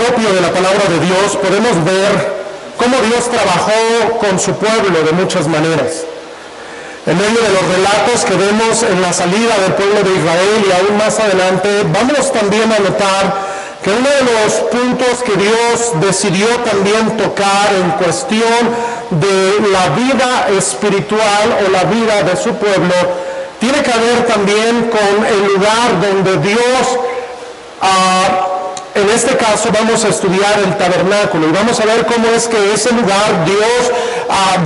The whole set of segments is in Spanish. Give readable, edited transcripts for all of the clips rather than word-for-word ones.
propio de la palabra de Dios podemos ver cómo Dios trabajó con su pueblo de muchas maneras. En medio de los relatos que vemos en la salida del pueblo de Israel y aún más adelante, vamos también a notar que uno de los puntos que Dios decidió también tocar en cuestión de la vida espiritual o la vida de su pueblo, tiene que ver también con el lugar donde Dios, en este caso vamos a estudiar el tabernáculo y vamos a ver cómo es que ese lugar Dios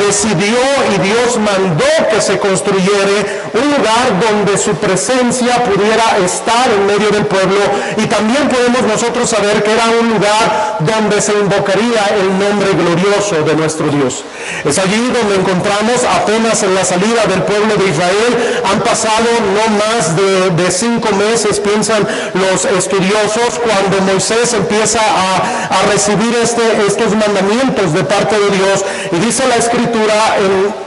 decidió y Dios mandó que se construyera un lugar donde su presencia pudiera estar en medio del pueblo, y también podemos nosotros saber que era un lugar donde se invocaría el nombre glorioso de nuestro Dios. Es allí donde encontramos, apenas en la salida del pueblo de Israel, han pasado no más de 5 meses, piensan los estudiosos, cuando Moisés empieza a recibir estos mandamientos de parte de Dios, y dice la Escritura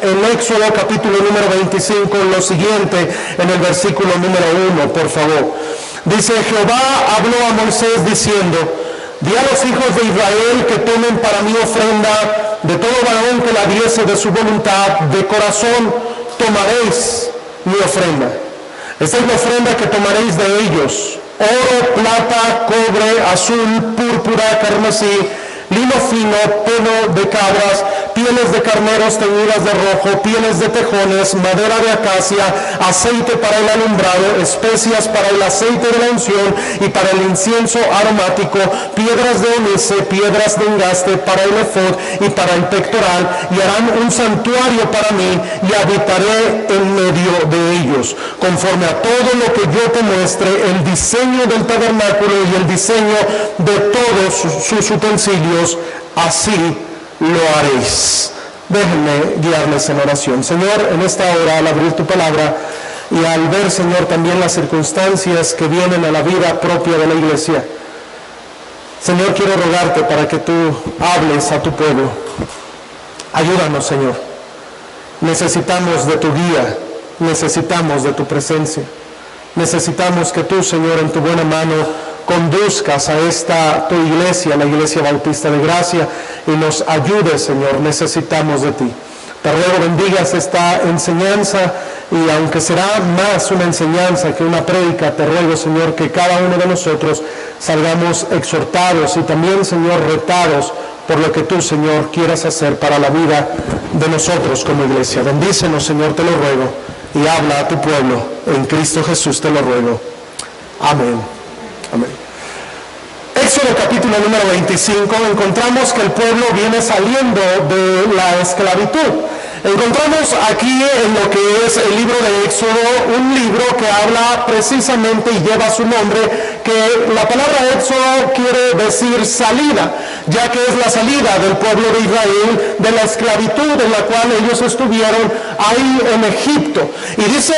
en Éxodo capítulo número 25 lo siguiente, en el versículo número 1, por favor. Dice: Jehová habló a Moisés diciendo: di a los hijos de Israel que tomen para mí ofrenda de todo varón que la diese de su voluntad, de corazón tomaréis mi ofrenda. Esta es la ofrenda que tomaréis de ellos: oro, plata, cobre, azul, púrpura, carmesí, lino fino, pelo de cabras, pieles de carneros teñidas de rojo, pieles de tejones, madera de acacia, aceite para el alumbrado, especias para el aceite de la unción y para el incienso aromático, piedras de ónice, piedras de engaste para el efod y para el pectoral, y harán un santuario para mí y habitaré en medio de ellos. Conforme a todo lo que yo te muestre, el diseño del tabernáculo y el diseño de todos sus utensilios, así lo haréis. Déjenme guiarles en oración. Señor, en esta hora, al abrir tu palabra y al ver, Señor, también las circunstancias que vienen a la vida propia de la iglesia, Señor, quiero rogarte para que tú hables a tu pueblo. Ayúdanos, Señor. Necesitamos de tu guía, necesitamos de tu presencia. Necesitamos que tú, Señor, en tu buena mano conduzcas a esta tu iglesia, la Iglesia Bautista de Gracia, y nos ayudes, Señor. Necesitamos de ti. Te ruego bendigas esta enseñanza, y aunque será más una enseñanza que una prédica, te ruego, Señor, que cada uno de nosotros salgamos exhortados y también, Señor, retados por lo que tú, Señor, quieras hacer para la vida de nosotros como iglesia. Bendícenos, Señor, te lo ruego, y habla a tu pueblo. En Cristo Jesús te lo ruego. Amén. Amén. Éxodo capítulo número 25, encontramos que el pueblo viene saliendo de la esclavitud. Encontramos aquí en lo que es el libro de Éxodo, un libro que habla precisamente y lleva su nombre, que la palabra Éxodo quiere decir salida, ya que es la salida del pueblo de Israel de la esclavitud en la cual ellos estuvieron ahí en Egipto. Y dice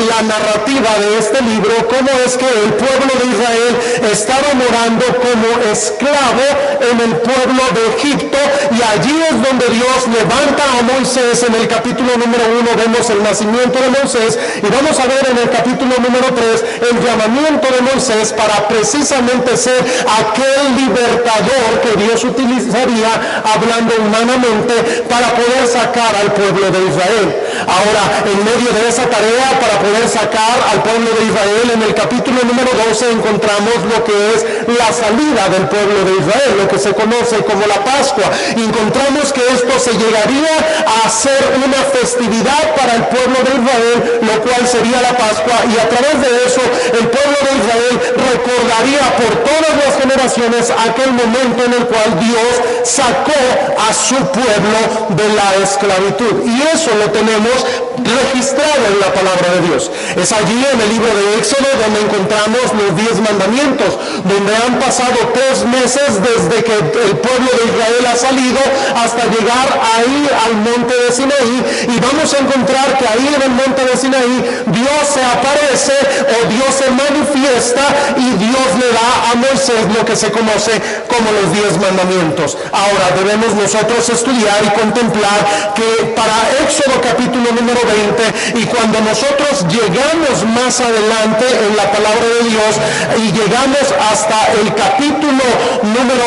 la narrativa de este libro cómo es que el pueblo de Israel estaba morando como esclavo en el pueblo de Egipto, y allí es donde Dios levanta a Moisés. En el capítulo número 1 vemos el nacimiento de Moisés, y vamos a ver en el capítulo número 3 el llamamiento de Moisés para precisamente ser aquel libertador que Dios utilizaría, hablando humanamente, para poder sacar al pueblo de Israel. Ahora, en medio de esa tarea para poder sacar al pueblo de Israel, en el capítulo número 12 encontramos lo que es la salida del pueblo de Israel, lo que se conoce como la Pascua. Y encontramos que esto se llegaría a hacer una festividad para el pueblo de Israel, lo cual sería la Pascua, y a través de eso el pueblo de Israel recordaría por todas las generaciones aquel momento en el cual Dios sacó a su pueblo de la esclavitud. Y eso lo tenemos registrado en la palabra de Dios. Es allí en el libro de Éxodo donde encontramos los 10 mandamientos, donde han pasado 3 meses desde que el pueblo de Israel ha salido hasta llegar ahí al monte de Sinaí, y vamos a encontrar que ahí en el monte de Sinaí Dios se aparece, o Dios se manifiesta, y Dios le da a Moisés lo que se conoce como los 10 mandamientos. Ahora debemos nosotros estudiar y contemplar que para Éxodo capítulo número 20, y cuando nosotros llegamos más adelante en la palabra de Dios y llegamos hasta el capítulo número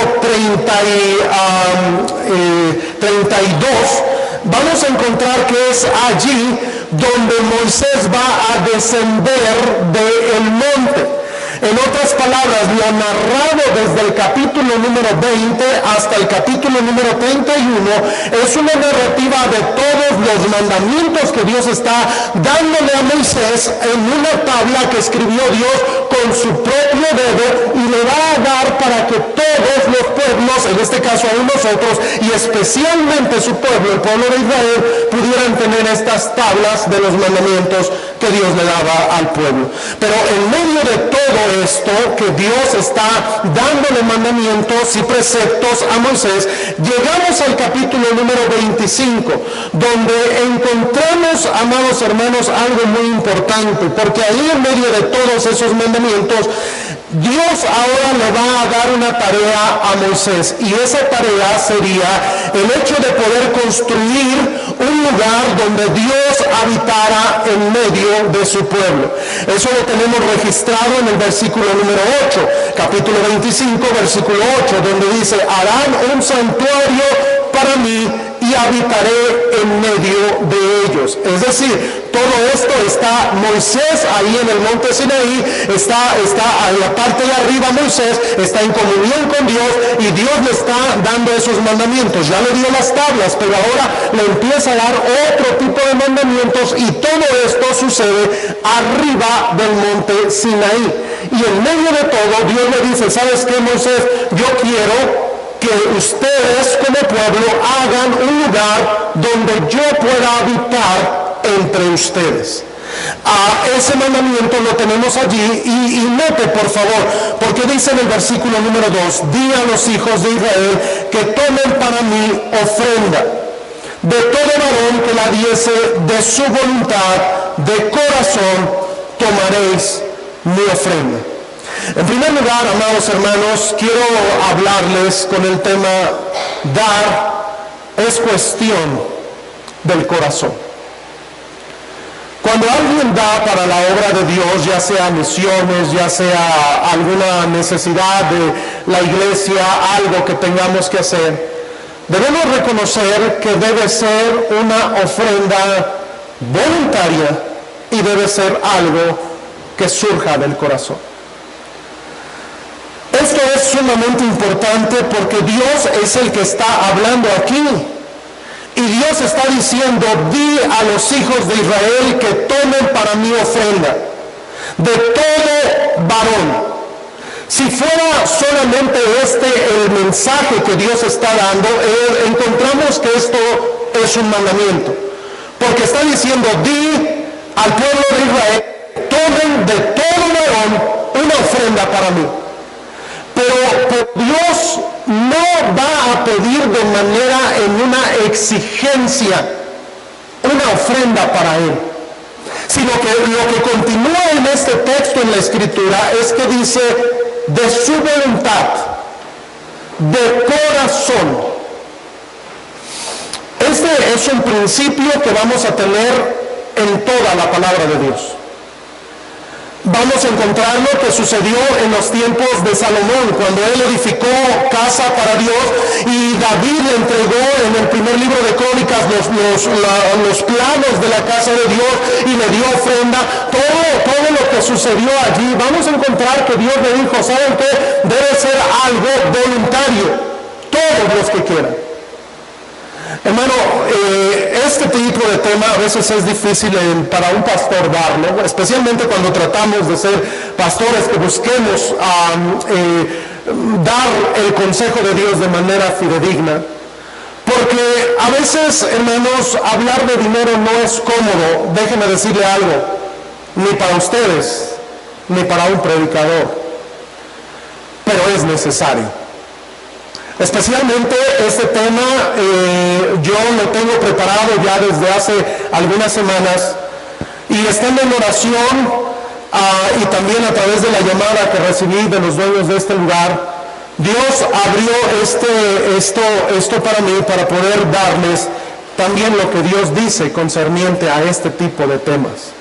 32, vamos a encontrar que es allí donde Moisés va a descender del monte. En otras palabras, lo narrado desde el capítulo número 20 hasta el capítulo número 31 es una narrativa de todos los mandamientos que Dios está dándole a Moisés en una tabla que escribió Dios con su propio dedo y le va a dar para que todos los pueblos, en este caso aún nosotros, y especialmente su pueblo, el pueblo de Israel, pudieran tener estas tablas de los mandamientos que Dios le daba al pueblo. Pero en medio de todo esto que Dios está dándole mandamientos y preceptos a Moisés, llegamos al capítulo número 25, donde encontramos, amados hermanos, algo muy importante, porque ahí en medio de todos esos mandamientos, Dios ahora le va a dar una tarea a Moisés, y esa tarea sería el hecho de poder construir un lugar donde Dios habitara en medio de su pueblo. Eso lo tenemos registrado en el versículo número 8, capítulo 25, versículo 8, donde dice: harán un santuario para mí y habitaré en medio de ellos. Es decir, todo esto está Moisés ahí en el monte Sinaí, está en la parte de arriba Moisés, está en comunión con Dios y Dios le está dando esos mandamientos. Ya le dio las tablas, pero ahora le empieza a dar otro tipo de mandamientos, y todo esto sucede arriba del monte Sinaí. Y en medio de todo Dios le dice: ¿sabes qué, Moisés? Yo quiero que ustedes como pueblo hagan un lugar donde yo pueda habitar entre ustedes. Ese mandamiento lo tenemos allí, y note por favor, porque dice en el versículo número 2: di a los hijos de Israel que tomen para mí ofrenda, de todo varón que la diese de su voluntad, de corazón tomaréis mi ofrenda. En primer lugar, amados hermanos, quiero hablarles con el tema dar es cuestión del corazón. Cuando alguien da para la obra de Dios, ya sea misiones, ya sea alguna necesidad de la iglesia, algo que tengamos que hacer, debemos reconocer que debe ser una ofrenda voluntaria y debe ser algo que surja del corazón. Esto es sumamente importante porque Dios es el que está hablando aquí. Y Dios está diciendo: di a los hijos de Israel que tomen para mí ofrenda, de todo varón. Si fuera solamente este el mensaje que Dios está dando, encontramos que esto es un mandamiento. Porque está diciendo: di al pueblo de Israel, tomen de todo varón una ofrenda para mí. Pero Dios no va a pedir de manera en una exigencia una ofrenda para Él, sino que lo que continúa en este texto en la Escritura es que dice: de su voluntad, de corazón. Este es un principio que vamos a tener en toda la palabra de Dios. Vamos a encontrar lo que sucedió en los tiempos de Salomón, cuando él edificó casa para Dios, y David le entregó en el primer libro de Crónicas los planos de la casa de Dios y le dio ofrenda. Todo lo que sucedió allí, vamos a encontrar que Dios le dijo: ¿saben qué? Debe ser algo voluntario, todos los que quieran. Hermano, este tipo de tema a veces es difícil para un pastor darlo, especialmente cuando tratamos de ser pastores que busquemos dar el consejo de Dios de manera fidedigna. Porque a veces, hermanos, hablar de dinero no es cómodo. Déjenme decirle algo: ni para ustedes, ni para un predicador, pero es necesario. Especialmente este tema yo lo tengo preparado ya desde hace algunas semanas, y estando en oración y también a través de la llamada que recibí de los dueños de este lugar, Dios abrió esto para mí, para poder darles también lo que Dios dice concerniente a este tipo de temas.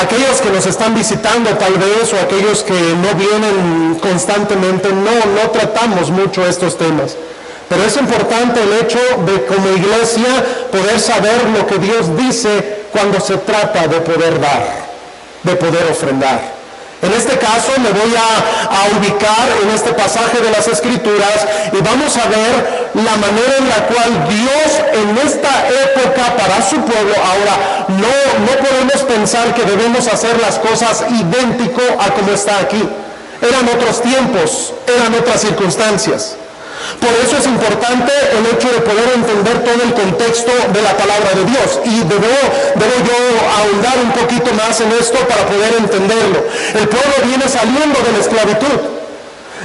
Aquellos que nos están visitando tal vez, o aquellos que no vienen constantemente, no tratamos mucho estos temas. Pero es importante el hecho de, como iglesia, poder saber lo que Dios dice cuando se trata de poder dar, de poder ofrendar. En este caso me voy a ubicar en este pasaje de las Escrituras y vamos a ver la manera en la cual Dios en esta época para su pueblo, ahora no podemos pensar que debemos hacer las cosas idéntico a como está aquí. Eran otros tiempos, eran otras circunstancias. Por eso es importante el hecho de poder entender todo el contexto de la palabra de Dios. Y debo yo ahondar un poquito más en esto para poder entenderlo. El pueblo viene saliendo de la esclavitud.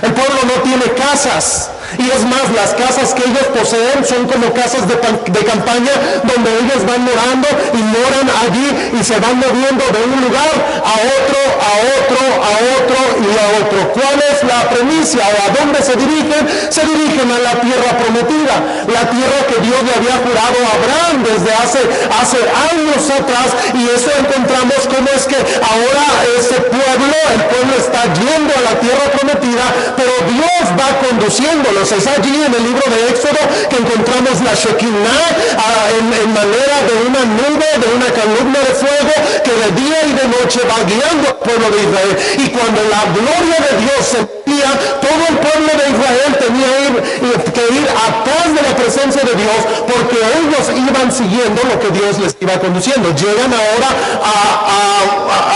El pueblo no tiene casas. Y es más, las casas que ellos poseen son como casas de campaña donde ellos van morando y moran allí y se van moviendo de un lugar a otro, a otro, a otro y a otro. ¿Cuál es la premisa o a dónde se dirigen? Se dirigen a la tierra prometida, la tierra que Dios le había jurado a Abraham desde hace años atrás, y eso encontramos como es que ahora ese pueblo, el pueblo está yendo a la tierra prometida, pero Dios va conduciéndolo. Es allí en el libro de Éxodo que encontramos la Shekinah en manera de una nube, de una columna de fuego que de día y de noche va guiando al pueblo de Israel. Y cuando la gloria de Dios se metía, todo el pueblo de Israel tenía que ir atrás de la presencia de Dios, porque ellos iban siguiendo lo que Dios les iba conduciendo. Llegan ahora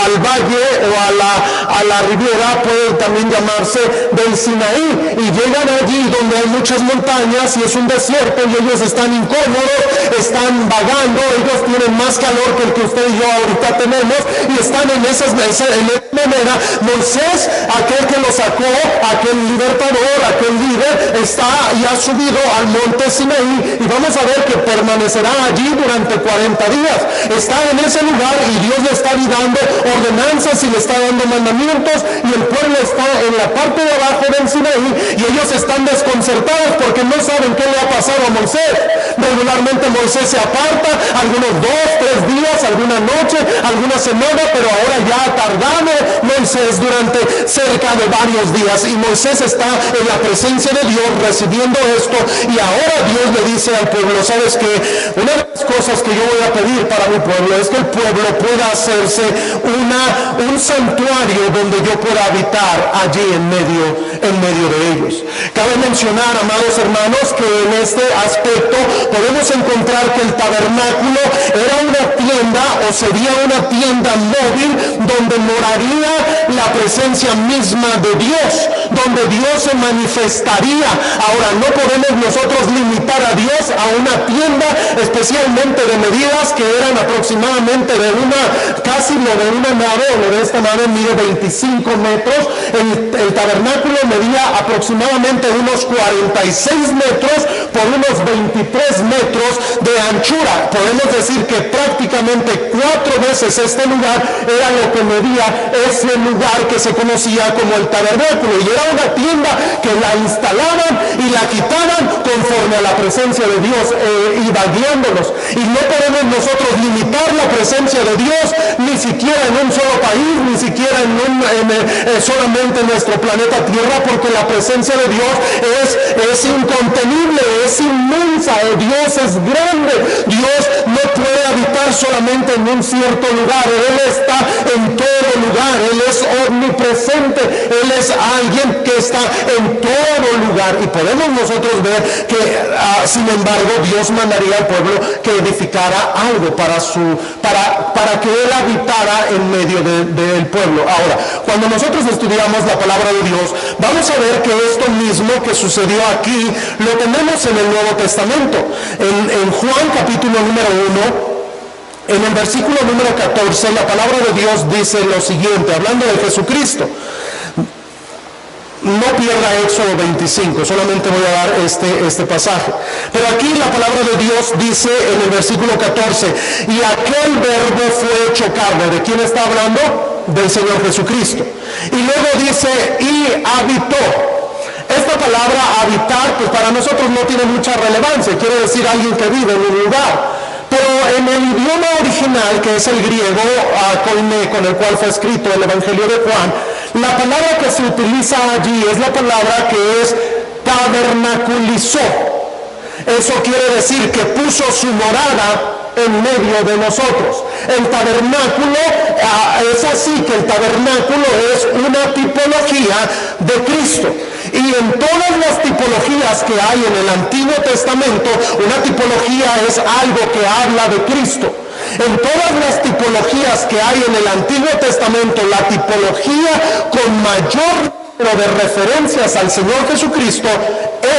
al valle o a la riviera, puede también llamarse del Sinaí, y llegan allí donde hay muchas montañas y es un desierto y ellos están incómodos, están vagando, ellos tienen más calor que el que usted y yo ahorita tenemos y están en esa manera. Moisés, aquel que lo sacó, aquel libertador, aquel líder, está y ha subido al monte Sinaí, y vamos a ver que permanecerá allí durante 40 días. Está en ese lugar y Dios le está dando ordenanzas y le está dando mandamientos, y el pueblo está en la parte de abajo del Sinaí y ellos están desconcertados porque no saben qué le ha pasado a Moisés. Regularmente Moisés se aparta algunos 2, 3 días, alguna noche, alguna semana, pero ahora ya ha tardado Moisés durante cerca de varios días, y Moisés está en la presencia de Dios recibiendo esto, y ahora Dios le dice al pueblo: ¿sabes qué? Una de las cosas que yo voy a pedir para mi pueblo es que el pueblo pueda hacerse un santuario donde yo pueda habitar allí en medio de ellos. Cabe mencionar, amados hermanos, que en este aspecto podemos encontrar que el tabernáculo era una tienda, o sería una tienda móvil donde moraría la presencia misma de Dios, donde Dios se manifestaría. Ahora, no podemos nosotros limitar a Dios a una tienda, especialmente de medidas que eran aproximadamente casi lo de una nave, o lo de esta nave mide 25 metros, el tabernáculo medía aproximadamente unos 46 metros por unos 23 metros de anchura. Podemos decir que prácticamente 4 veces este lugar era lo que medía ese lugar que se conocía como el tabernáculo, y era una tienda que la instalaban y la quitaban conforme a la presencia de Dios iba guiándolos. Y no podemos nosotros limitar la presencia de Dios ni siquiera en un solo país, ni siquiera solamente en nuestro planeta Tierra, porque la presencia de Dios es incontenible, es inmensa. Dios es grande. Dios no puede habitar solamente en un cierto lugar. Él está en todo lugar. Él es omnipresente. Él es alguien que está en todo lugar. Y podemos nosotros ver que sin embargo Dios mandaría al pueblo que edificara algo para que Él habitara en medio del pueblo. Ahora, cuando nosotros estudiamos la palabra de Dios, vamos a ver que esto mismo que sucedió aquí lo tenemos en el Nuevo Testamento. En Juan capítulo número 1, en el versículo número 14, la palabra de Dios dice lo siguiente, hablando de Jesucristo. No pierda Éxodo 25, solamente voy a dar este pasaje. Pero aquí la palabra de Dios dice en el versículo 14: y aquel verbo fue hecho carne. ¿De quién está hablando? Del Señor Jesucristo. Y luego dice: y habitó. Esta palabra habitar, pues para nosotros no tiene mucha relevancia, quiere decir alguien que vive en un lugar. Pero en el idioma original, que es el griego, con el cual fue escrito el Evangelio de Juan, la palabra que se utiliza allí es la palabra que es tabernaculizó. Eso quiere decir que puso su morada en medio de nosotros. El tabernáculo, es así que el tabernáculo es una tipología de Cristo. Y en todas las tipologías que hay en el Antiguo Testamento, una tipología es algo que habla de Cristo. En todas las tipologías que hay en el Antiguo Testamento, la tipología con mayor número de referencias al Señor Jesucristo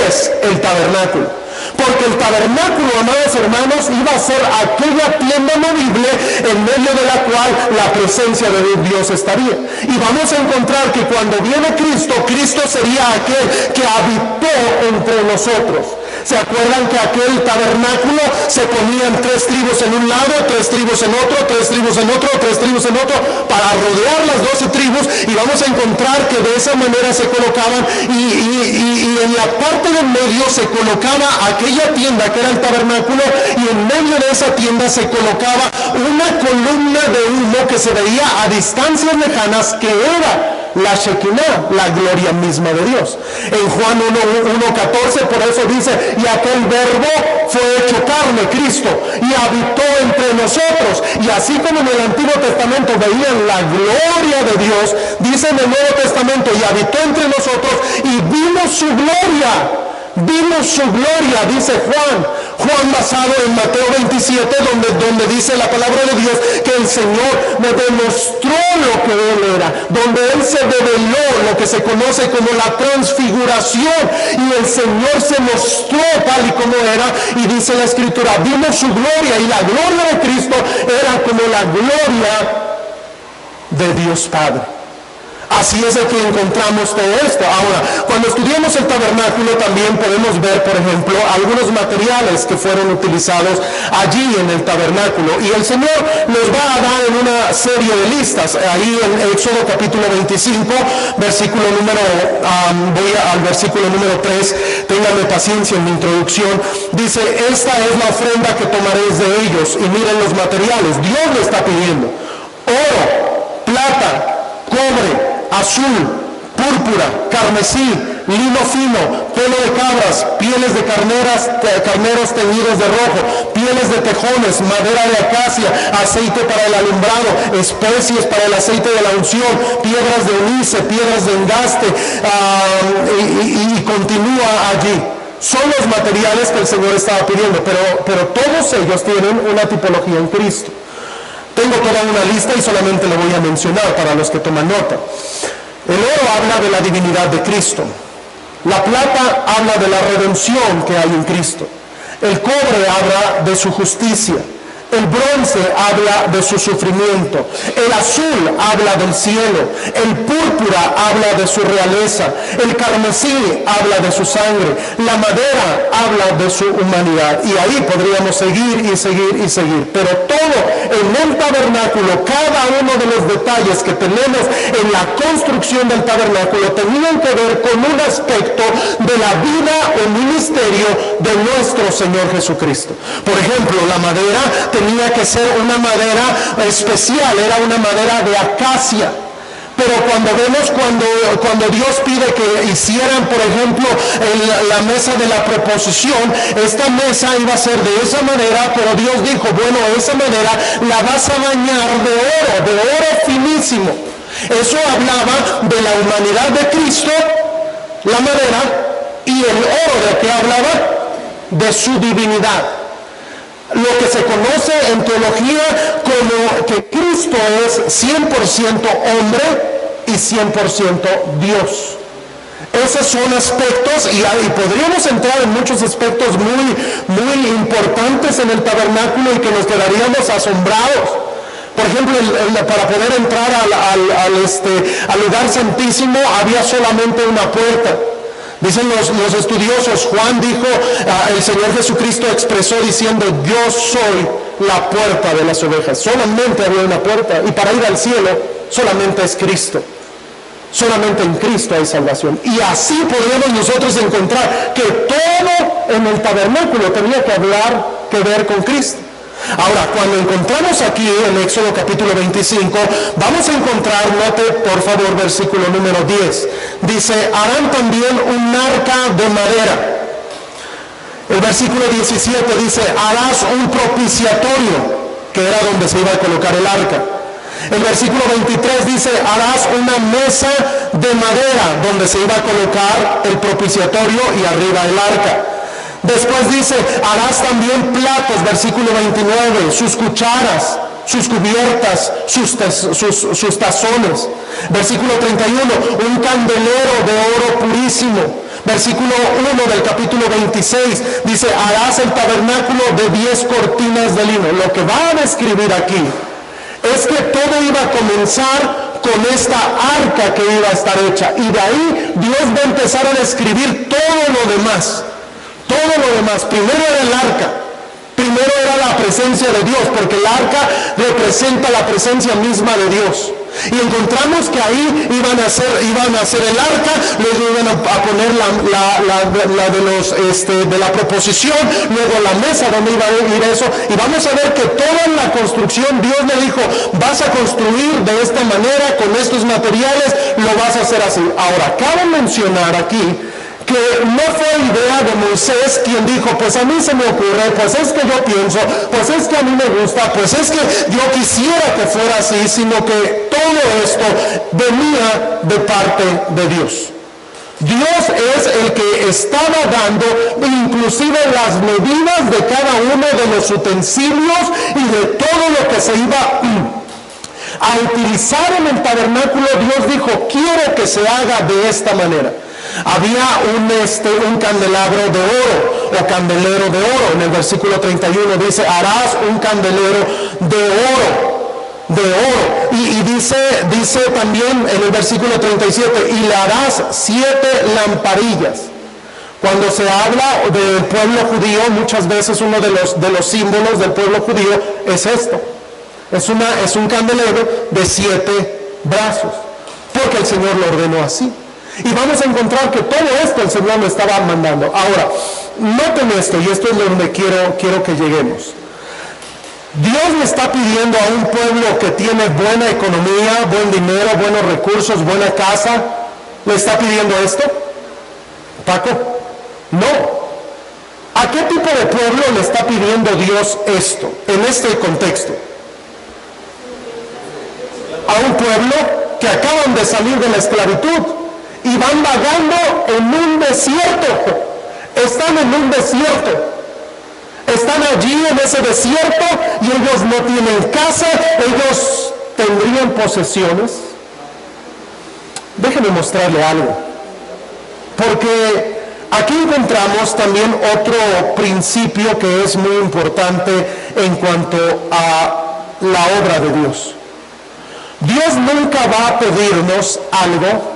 es el tabernáculo. Porque el tabernáculo, amados hermanos, iba a ser aquella tienda movible en medio de la cual la presencia de Dios estaría. Y vamos a encontrar que cuando viene Cristo, Cristo sería aquel que habitó entre nosotros. ¿Se acuerdan que aquel tabernáculo se ponían 3 tribus en un lado, 3 tribus en otro, 3 tribus en otro, 3 tribus en otro, para rodear las 12 tribus? Y vamos a encontrar que de esa manera se colocaban y en la parte del medio se colocaba aquella tienda que era el tabernáculo, y en medio de esa tienda se colocaba una columna de humo que se veía a distancias lejanas, que era la Shekinah, la gloria misma de Dios. En Juan 1:14 por eso dice: y aquel verbo fue hecho carne, Cristo, y habitó entre nosotros. Y así como en el Antiguo Testamento veían la gloria de Dios, dice en el Nuevo Testamento: y habitó entre nosotros y vimos su gloria. Vimos su gloria, dice Juan basado en Mateo 27, donde dice la palabra de Dios que el Señor me demostró lo que Él era, donde Él se reveló, lo que se conoce como la transfiguración, y el Señor se mostró tal y como era, y dice la Escritura: vimos su gloria, y la gloria de Cristo era como la gloria de Dios Padre. Así es que encontramos todo esto. Ahora, cuando estudiamos el tabernáculo, también podemos ver, por ejemplo, algunos materiales que fueron utilizados allí en el tabernáculo. Y el Señor nos va a dar en una serie de listas. Ahí en Éxodo capítulo 25, versículo número, voy al versículo número 3. Ténganme paciencia en mi introducción. Dice: esta es la ofrenda que tomaréis de ellos. Y miren los materiales. Dios le está pidiendo oro, plata, cobre, azul, púrpura, carmesí, lino fino, pelo de cabras, pieles de carneros teñidos de rojo, pieles de tejones, madera de acacia, aceite para el alumbrado, especies para el aceite de la unción, piedras de ónice, piedras de engaste, y continúa allí. Son los materiales que el Señor estaba pidiendo, pero todos ellos tienen una tipología en Cristo. Tengo toda una lista y solamente la voy a mencionar para los que toman nota. El oro habla de la divinidad de Cristo. La plata habla de la redención que hay en Cristo. El cobre habla de su justicia. El bronce habla de su sufrimiento. El azul habla del cielo. El púrpura habla de su realeza. El carmesí habla de su sangre. La madera habla de su humanidad. Y ahí podríamos seguir y seguir y seguir. Pero todo en el tabernáculo, cada uno de los detalles que tenemos en la construcción del tabernáculo tenían que ver con un aspecto de la vida o ministerio de nuestro Señor Jesucristo. Por ejemplo, la madera tenía que ser una madera especial, era una madera de acacia. Pero cuando Dios pide que hicieran, por ejemplo, la mesa de la proposición, esta mesa iba a ser de esa manera, pero Dios dijo: bueno, esa madera la vas a bañar de oro finísimo. Eso hablaba de la humanidad de Cristo, la madera, y el oro de que hablaba de su divinidad. Lo que se conoce en teología como que Cristo es 100% hombre y 100% Dios. Esos son aspectos, y podríamos entrar en muchos aspectos muy importantes en el tabernáculo y que nos quedaríamos asombrados. Por ejemplo, para poder entrar al lugar santísimo había solamente una puerta. Dicen los estudiosos, Juan dijo, el Señor Jesucristo expresó diciendo: yo soy la puerta de las ovejas. Solamente había una puerta, y para ir al cielo solamente es Cristo. Solamente en Cristo hay salvación. Y así podríamos nosotros encontrar que todo en el tabernáculo tenía que ver con Cristo. Ahora, cuando encontramos aquí en Éxodo capítulo 25, vamos a encontrar, note por favor, versículo número 10. Dice, harán también un arca de madera. El versículo 17 dice, harás un propiciatorio, que era donde se iba a colocar el arca. El versículo 23 dice, harás una mesa de madera, donde se iba a colocar el propiciatorio y arriba el arca. Después dice, harás también platos, versículo 29, sus cucharas, sus cubiertas, sus tazones. Versículo 31, un candelero de oro purísimo. Versículo 1 del capítulo 26 dice, harás el tabernáculo de 10 cortinas de lino. Lo que va a describir aquí es que todo iba a comenzar con esta arca que iba a estar hecha. Y de ahí Dios va a empezar a describir todo lo demás. Todo lo demás. Primero era el arca. Primero era la presencia de Dios, porque el arca representa la presencia misma de Dios. Y encontramos que ahí iban a hacer el arca, luego iban a poner de la proposición, luego la mesa donde iba a ir eso. Y vamos a ver que toda la construcción, Dios le dijo, vas a construir de esta manera, con estos materiales, lo vas a hacer así. Ahora, cabe mencionar aquí que no fue idea de Moisés quien dijo, pues a mí se me ocurre, pues es que yo pienso, pues es que a mí me gusta, pues es que yo quisiera que fuera así, sino que todo esto venía de parte de Dios. Dios es el que estaba dando inclusive las medidas de cada uno de los utensilios y de todo lo que se iba a utilizar en el tabernáculo. Dios dijo, quiero que se haga de esta manera. Había un candelabro de oro o candelero de oro. En el versículo 31 dice, harás un candelero de oro. Y dice también en el versículo 37, y le harás 7 lamparillas. Cuando se habla del pueblo judío, muchas veces uno de los símbolos del pueblo judío es esto. Es un candelero de 7 brazos, porque el Señor lo ordenó así. Y vamos a encontrar que todo esto el Señor lo estaba mandando. Ahora, noten esto, y esto es donde quiero que lleguemos. Dios le está pidiendo a un pueblo que tiene buena economía, buen dinero, buenos recursos, buena casa. ¿Le está pidiendo esto? ¿Paco? No. ¿A qué tipo de pueblo le está pidiendo Dios esto, en este contexto? A un pueblo que acaban de salir de la esclavitud y van vagando en un desierto. Están en un desierto. Están allí en ese desierto y ellos no tienen casa, ellos tendrían posesiones. Déjenme mostrarle algo. Porque aquí encontramos también otro principio que es muy importante en cuanto a la obra de Dios. Dios nunca va a pedirnos algo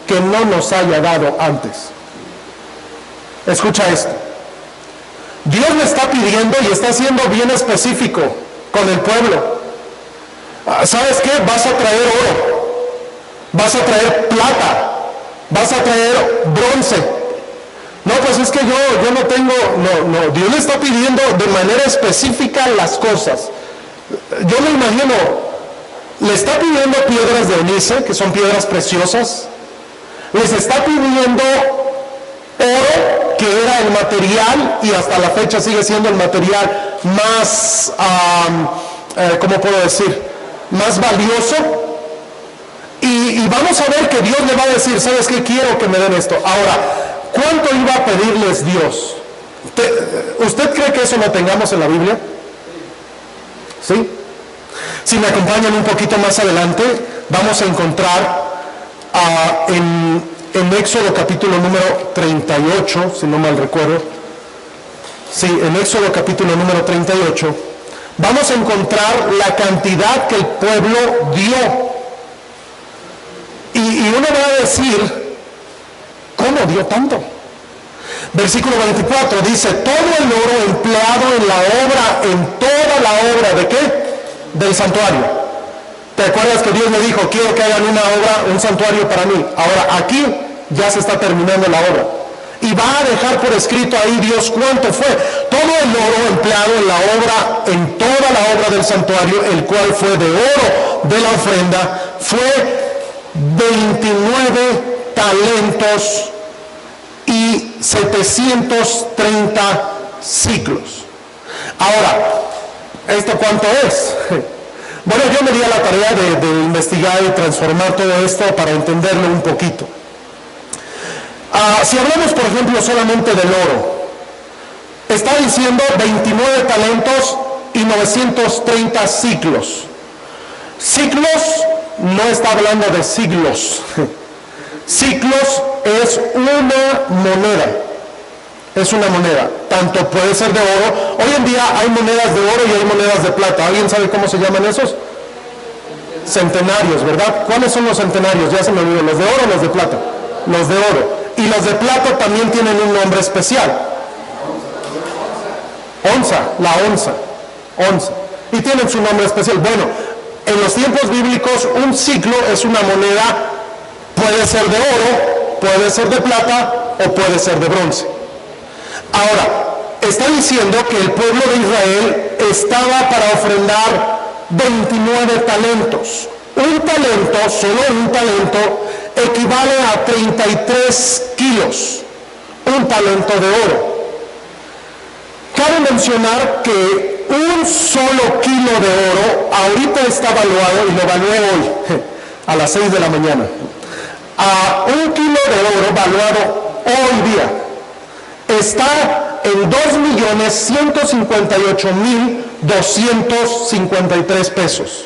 que no nos haya dado antes. Escucha esto. Dios le está pidiendo y está siendo bien específico con el pueblo. ¿Sabes qué? Vas a traer oro, vas a traer plata, vas a traer bronce. No, pues es que yo no tengo, no, Dios le está pidiendo de manera específica las cosas. Yo me imagino, le está pidiendo piedras de ónice, que son piedras preciosas. Les está pidiendo oro, que era el material, y hasta la fecha sigue siendo el material más, ¿cómo puedo decir? Más valioso. Y vamos a ver que Dios le va a decir, ¿sabes qué? Quiero que me den esto. Ahora, ¿cuánto iba a pedirles Dios? ¿Usted cree que eso lo tengamos en la Biblia? ¿Sí? Si me acompañan un poquito más adelante, vamos a encontrar en Éxodo capítulo número 38, si no mal recuerdo. Sí, en Éxodo capítulo número 38, vamos a encontrar la cantidad que el pueblo dio. Y uno va a decir, ¿cómo dio tanto? Versículo 24 dice, todo el oro empleado en la obra, en toda la obra, ¿de qué? Del santuario. ¿Te acuerdas que Dios me dijo, quiero que hagan una obra, un santuario para mí? Ahora, aquí ya se está terminando la obra. Y va a dejar por escrito ahí Dios cuánto fue. Todo el oro empleado en la obra, en toda la obra del santuario, el cual fue de oro de la ofrenda, fue 29 talentos y 730 ciclos. Ahora, ¿esto cuánto es? Bueno, yo me di a la tarea de investigar y transformar todo esto para entenderlo un poquito. Si hablamos, por ejemplo, solamente del oro, está diciendo 29 talentos y 930 ciclos. Ciclos no está hablando de siglos. Ciclos es una moneda. Es una moneda. Tanto puede ser de oro. Hoy en día hay monedas de oro y hay monedas de plata. ¿Alguien sabe cómo se llaman esos? Centenarios, ¿verdad? ¿Cuáles son los centenarios? Ya se me olvidó. ¿Los de oro o los de plata? Los de oro. Y los de plata también tienen un nombre especial. Onza, la onza. Y tienen su nombre especial. Bueno, en los tiempos bíblicos un ciclo es una moneda, puede ser de oro, puede ser de plata o puede ser de bronce. Ahora, está diciendo que el pueblo de Israel estaba para ofrendar 29 talentos. Un talento, solo un talento, equivale a 33 kilos. Un talento de oro. Cabe mencionar que un solo kilo de oro ahorita está valuado, y lo evalué hoy, a las 6 de la mañana. Un kilo de oro valuado hoy día está en 2.158.253 pesos.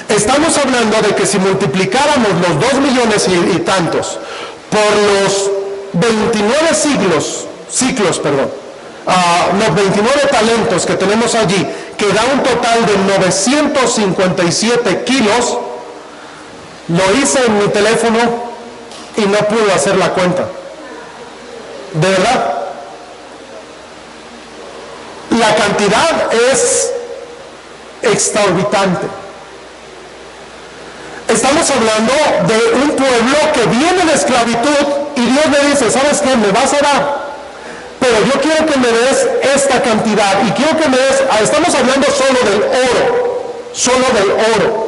Estamos hablando de que si multiplicáramos los 2 millones y tantos por los 29 ciclos, los 29 talentos que tenemos allí, que da un total de 957 kilos, lo hice en mi teléfono y no pude hacer la cuenta. ¿De verdad? La cantidad es exorbitante. Estamos hablando de un pueblo que viene de esclavitud y Dios le dice, ¿sabes qué? Me vas a dar, pero yo quiero que me des esta cantidad y quiero que me des, estamos hablando solo del oro.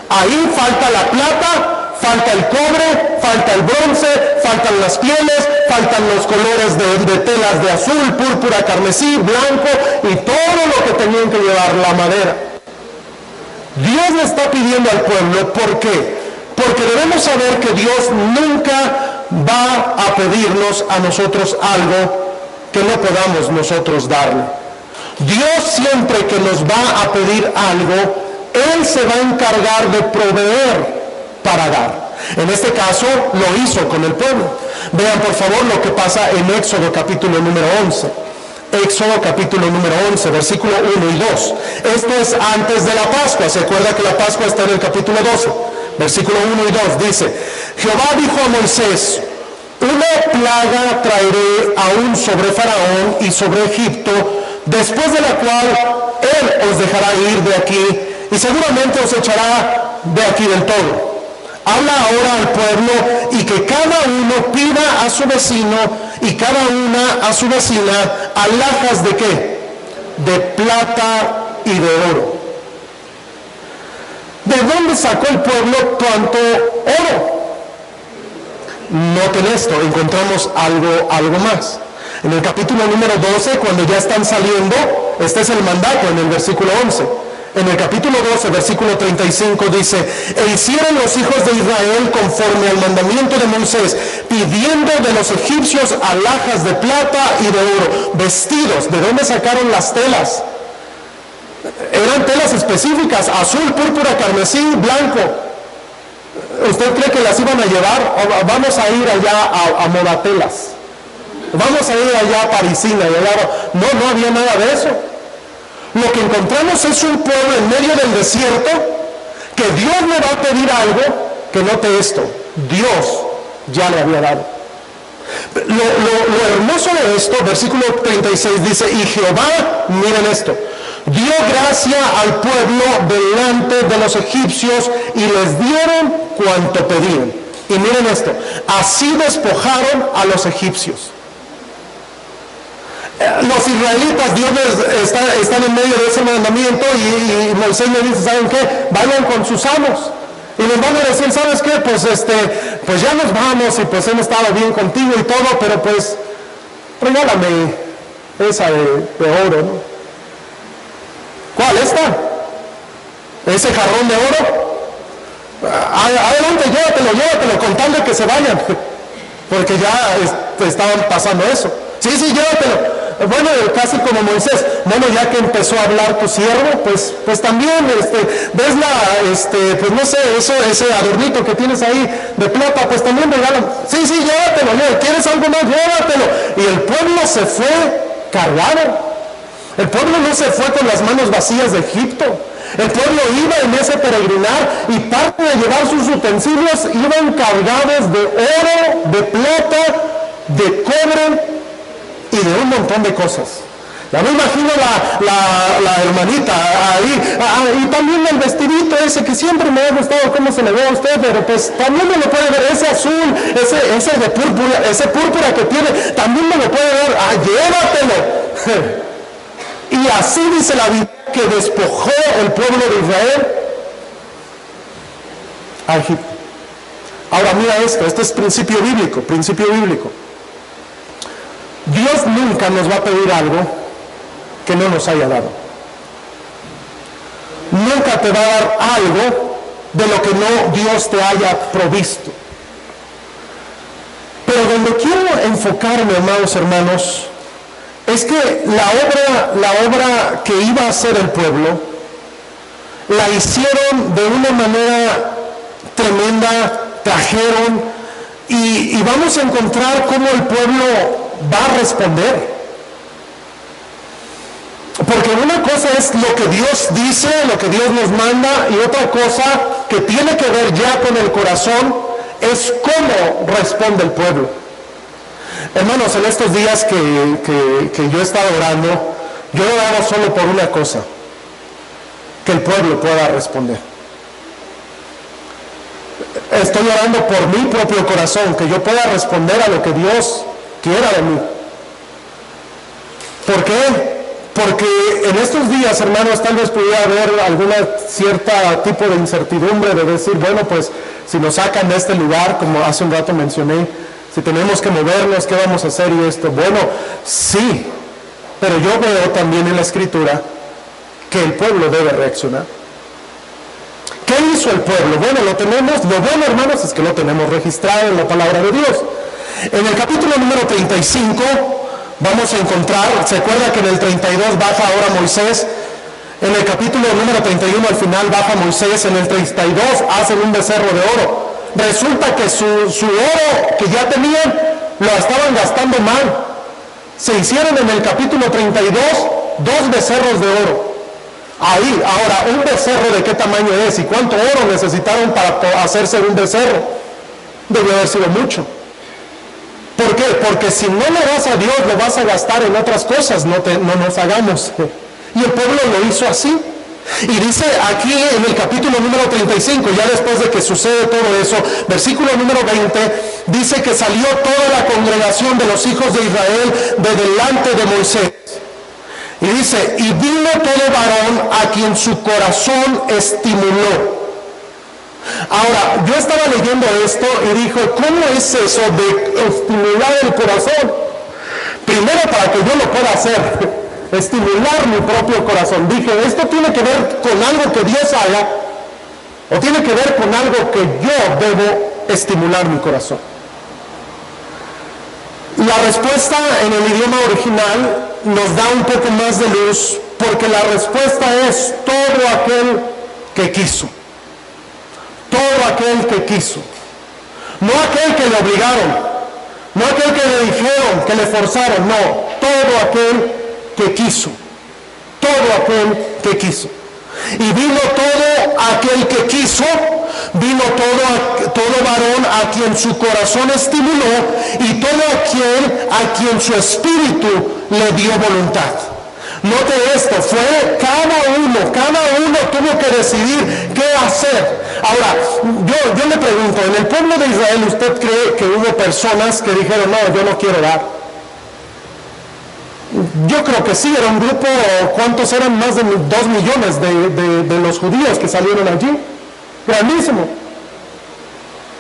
Ahí falta la plata, falta el cobre, falta el bronce, faltan las pieles, faltan los colores de telas de azul, púrpura, carmesí, blanco y todo lo que tenían que llevar, la madera. Dios le está pidiendo al pueblo, ¿por qué? Porque debemos saber que Dios nunca va a pedirnos a nosotros algo que no podamos nosotros darle. Dios siempre que nos va a pedir algo, Él se va a encargar de proveer para dar. En este caso lo hizo con el pueblo. Vean por favor lo que pasa en Éxodo capítulo número 11. Éxodo capítulo número 11, versículo 1 y 2. Esto es antes de la Pascua. ¿Se acuerda que la Pascua está en el capítulo 12? Versículo 1 y 2 dice: Jehová dijo a Moisés: una plaga traeré aún sobre Faraón y sobre Egipto, después de la cual él os dejará ir de aquí y seguramente os echará de aquí del todo. Habla ahora al pueblo y que cada uno pida a su vecino y cada una a su vecina alhajas de ¿qué? De plata y de oro. ¿De dónde sacó el pueblo tanto oro? Noten esto, encontramos algo más. En el capítulo número 12, cuando ya están saliendo, este es el mandato en el versículo 11. En el capítulo 12, versículo 35 dice: e hicieron los hijos de Israel conforme al mandamiento de Moisés, pidiendo de los egipcios alhajas de plata y de oro, vestidos. ¿De dónde sacaron las telas? Eran telas específicas, azul, púrpura, carmesí, blanco. ¿Usted cree que las iban a llevar? Vamos a ir allá a Moratelas, vamos a ir allá a Parisina. No había nada de eso. Lo que encontramos es un pueblo en medio del desierto que Dios le va a pedir algo que, note esto, Dios ya le había dado. Lo hermoso de esto, versículo 36 dice: y Jehová, miren esto, dio gracia al pueblo delante de los egipcios y les dieron cuanto pedían. Y miren esto, así despojaron a los egipcios. Los israelitas, Dios están en medio de ese mandamiento y Moisés le dice, ¿saben qué? Vayan con sus amos. Y les van a decir, ¿sabes qué? Pues ya nos vamos y pues hemos estado bien contigo y todo, pero pues regálame esa de oro, ¿no? ¿Cuál? ¿Esta? ¿Ese jarrón de oro? Adelante, llévatelo, con tal de que se vayan. Porque ya estaban pasando eso. Sí, llévatelo. Bueno, casi como Moisés, bueno, ya que empezó a hablar tu siervo, pues también, ves pues no sé, ese adornito que tienes ahí de plata, pues también regálame. Sí, llévatelo, ¿quieres algo más? Llévatelo. Y el pueblo se fue cargado. El pueblo no se fue con las manos vacías de Egipto. El pueblo iba en ese peregrinar y parte de llevar sus utensilios iban cargados de oro, de plata, de cobre y de un montón de cosas. Ya me imagino la hermanita ahí, y también el vestidito ese que siempre me ha gustado cómo se le ve a usted, pero pues también me lo puede ver, ese azul, ese de púrpura, ese púrpura que tiene, también me lo puede ver, llévatelo. Y así dice la Biblia que despojó el pueblo de Israel a Egipto. Ahora mira esto es principio bíblico. Dios nunca nos va a pedir algo que no nos haya dado. Nunca te va a dar algo de lo que no Dios te haya provisto. Pero donde quiero enfocarme, amados hermanos, es que la obra que iba a hacer el pueblo, la hicieron de una manera tremenda, trajeron, y vamos a encontrar cómo el pueblo va a responder. Porque una cosa es lo que Dios dice, lo que Dios nos manda, y otra cosa que tiene que ver ya con el corazón es cómo responde el pueblo. Hermanos, en estos días que yo he estado orando, yo he orado solo por una cosa: que el pueblo pueda responder. Estoy orando por mi propio corazón, que yo pueda responder a lo que Dios quiera de mí. ¿Por qué? Porque en estos días, hermanos, tal vez pudiera haber alguna cierta tipo de incertidumbre de decir, bueno, pues si nos sacan de este lugar, como hace un rato mencioné, si tenemos que movernos, ¿qué vamos a hacer? Y esto, bueno, sí, pero yo veo también en la Escritura que el pueblo debe reaccionar. ¿Qué hizo el pueblo? Bueno, lo bueno, hermanos, es que lo tenemos registrado en la palabra de Dios. En el capítulo número 35 vamos a encontrar, ¿se acuerda que en el 32 baja ahora Moisés? En el capítulo número 31 al final baja Moisés, en el 32 hacen un becerro de oro. Resulta que su oro que ya tenían lo estaban gastando mal. Se hicieron en el capítulo 32 2 becerros de oro. Ahí, ahora, ¿un becerro de qué tamaño es? ¿Y cuánto oro necesitaron para hacerse un becerro? Debió haber sido mucho. ¿Por qué? Porque si no le das a Dios, lo vas a gastar en otras cosas, no nos hagamos. Y el pueblo lo hizo así. Y dice aquí en el capítulo número 35, ya después de que sucede todo eso, versículo número 20, dice que salió toda la congregación de los hijos de Israel de delante de Moisés. Y dice, y vino todo varón a quien su corazón estimuló. Ahora, yo estaba leyendo esto y dijo, ¿cómo es eso de estimular el corazón? Primero, para que yo lo pueda hacer, estimular mi propio corazón. Dije, ¿esto tiene que ver con algo que Dios haga? ¿O tiene que ver con algo que yo debo estimular mi corazón? La respuesta en el idioma original nos da un poco más de luz, porque la respuesta es todo aquel que quiso. Todo aquel que quiso. No aquel que le obligaron, no aquel que le dijeron, que le forzaron, no. Todo aquel que quiso. Todo aquel que quiso. Y vino todo aquel que quiso, vino todo varón a quien su corazón estimuló, y todo aquel a quien su espíritu le dio voluntad. Note esto, fue cada uno tuvo que decidir qué hacer. Ahora, yo le pregunto, ¿en el pueblo de Israel usted cree que hubo personas que dijeron, no, yo no quiero dar? Yo creo que sí, era un grupo, ¿cuántos eran? Más de 2 millones de los judíos que salieron allí. Grandísimo.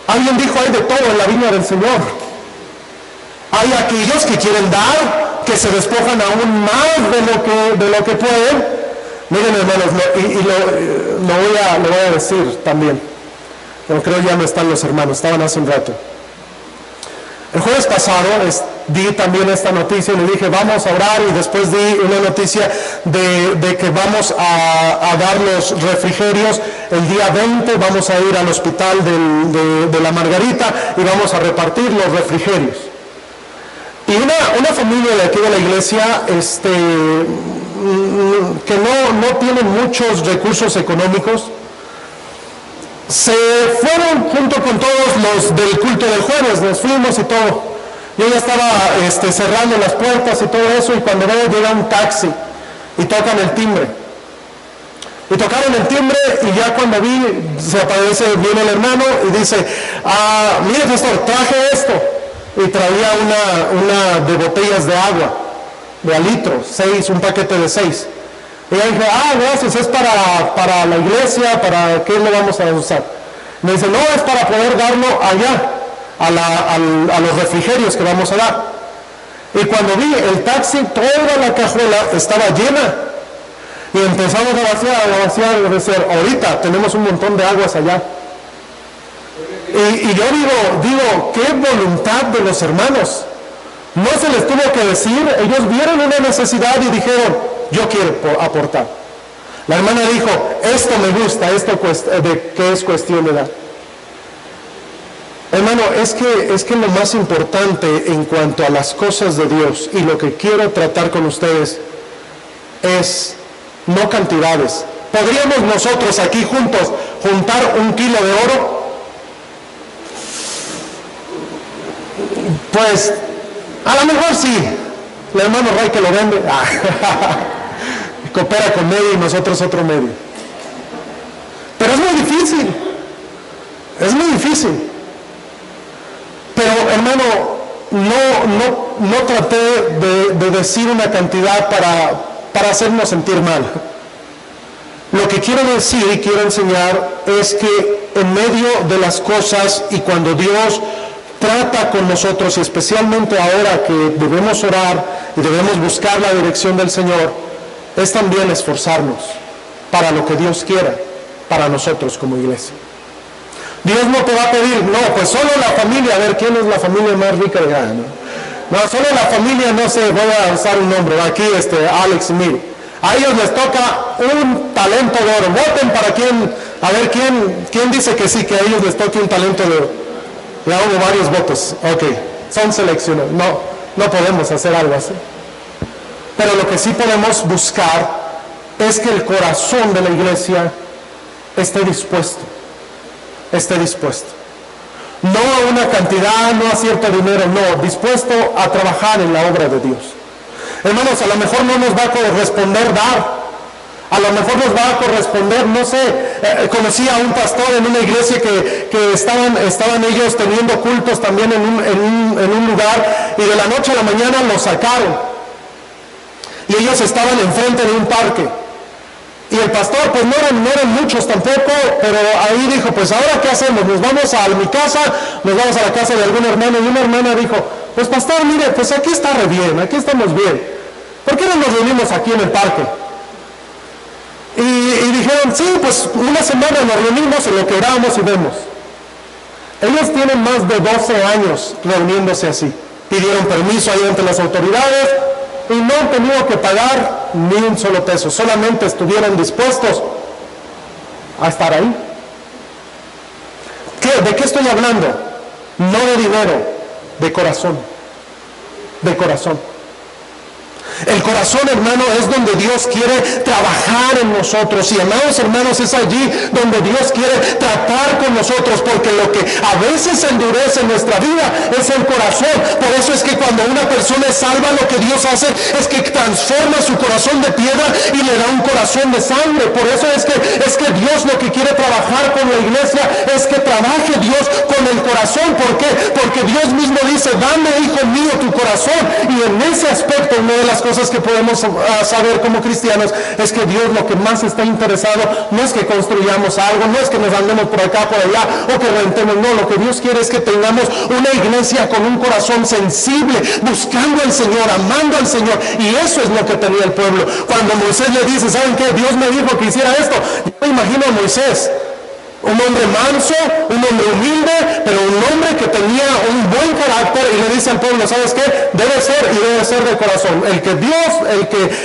Alguien dijo, hay de todo en la viña del Señor. Hay aquellos que quieren dar, que se despojan aún más de lo que pueden. Miren, hermanos, lo voy a decir también. Pero creo ya no están los hermanos, estaban hace un rato. El jueves pasado di también esta noticia y le dije, vamos a orar, y después di una noticia de que vamos a dar los refrigerios. El día 20 vamos a ir al hospital de la Margarita y vamos a repartir los refrigerios. Y una familia de aquí de la iglesia, que no tiene muchos recursos económicos, se fueron junto con todos los del culto del jueves, nos fuimos y todo. Yo ya estaba cerrando las puertas y todo eso, y cuando veo llega un taxi y tocan el timbre. Y tocaron el timbre, y ya cuando vi, se aparece, viene el hermano y dice, mire pastor, traje esto. Y traía una de botellas de agua, de a litro, 6, un paquete de 6. Y yo dije, gracias, es para la iglesia, ¿para qué lo vamos a usar? Me dice, no, es para poder darlo allá, a los refrigerios que vamos a dar. Y cuando vi el taxi, toda la cajuela estaba llena. Y empezamos a vaciar, y decir, ahorita tenemos un montón de aguas allá. Y yo digo, qué voluntad de los hermanos. No se les tuvo que decir, ellos vieron una necesidad y dijeron, yo quiero aportar. La hermana dijo, esto me gusta, esto de qué es cuestión de dar. Hermano, es que lo más importante en cuanto a las cosas de Dios, y lo que quiero tratar con ustedes, es no cantidades. ¿Podríamos nosotros aquí juntos juntar 1 kilo de oro? Pues, a lo mejor sí. El hermano Ray que lo vende, coopera con medio y nosotros otro medio. Pero es muy difícil. Es muy difícil. Pero, hermano, no traté de decir una cantidad para hacernos sentir mal. Lo que quiero decir y quiero enseñar es que en medio de las cosas, y cuando Dios trata con nosotros, y especialmente ahora que debemos orar y debemos buscar la dirección del Señor, es también esforzarnos para lo que Dios quiera para nosotros como iglesia. Dios no te va a pedir, no, pues solo la familia, a ver quién es la familia más rica de acá, no, solo la familia, no sé, voy a usar un nombre, aquí Alex y Mir, a ellos les toca un talento de oro. Voten para quién, a ver quién dice que sí, que a ellos les toque un talento de oro. Ya hubo varios votos, ok, son seleccionados. No podemos hacer algo así. Pero lo que sí podemos buscar es que el corazón de la iglesia esté dispuesto. No a una cantidad, no a cierto dinero, no, dispuesto a trabajar en la obra de Dios. Hermanos, a lo mejor no nos va a corresponder dar. A lo mejor nos va a corresponder, no sé, conocí a un pastor en una iglesia que estaban ellos teniendo cultos también en un lugar, y de la noche a la mañana los sacaron. Y ellos estaban enfrente de un parque. Y el pastor, pues no eran muchos tampoco, pero ahí dijo, pues ahora qué hacemos, nos vamos a mi casa, nos vamos a la casa de algún hermano, y una hermana dijo, pues pastor, mire, pues aquí está re bien, aquí estamos bien, ¿por qué no nos reunimos aquí en el parque? Y dijeron, sí, pues una semana nos reunimos en lo que oramos y vemos. Ellos tienen más de 12 años reuniéndose así, pidieron permiso ahí ante las autoridades, y no han tenido que pagar ni un solo peso, solamente estuvieron dispuestos a estar ahí. ¿De qué estoy hablando? No de dinero, de corazón. De corazón. El corazón, hermano, es donde Dios quiere trabajar en nosotros. Y amados hermanos, es allí donde Dios quiere tratar con nosotros, porque lo que a veces endurece nuestra vida es el corazón. Por eso es que cuando una persona es salva, lo que Dios hace es que transforma su corazón de piedra y le da un corazón de sangre. Por eso es que Dios lo que quiere trabajar con la iglesia es que trabaje Dios con el corazón. ¿Por qué? Porque Dios mismo dice: dame, hijo mío, tu corazón. Y en ese aspecto, una de las cosas que podemos saber como cristianos es que Dios lo que más está interesado no es que construyamos algo, no es que nos andemos por acá, por allá, o que rentemos. No, lo que Dios quiere es que tengamos una iglesia con un corazón sensible, buscando al Señor, amando al Señor. Y eso es lo que tenía el pueblo. Cuando Moisés le dice: ¿saben qué? Dios me dijo que hiciera esto. Yo me imagino a Moisés, un hombre manso, un hombre humilde, pero un hombre que tenía un buen carácter, y le dice al pueblo: ¿sabes qué? Debe ser de corazón. El que Dios,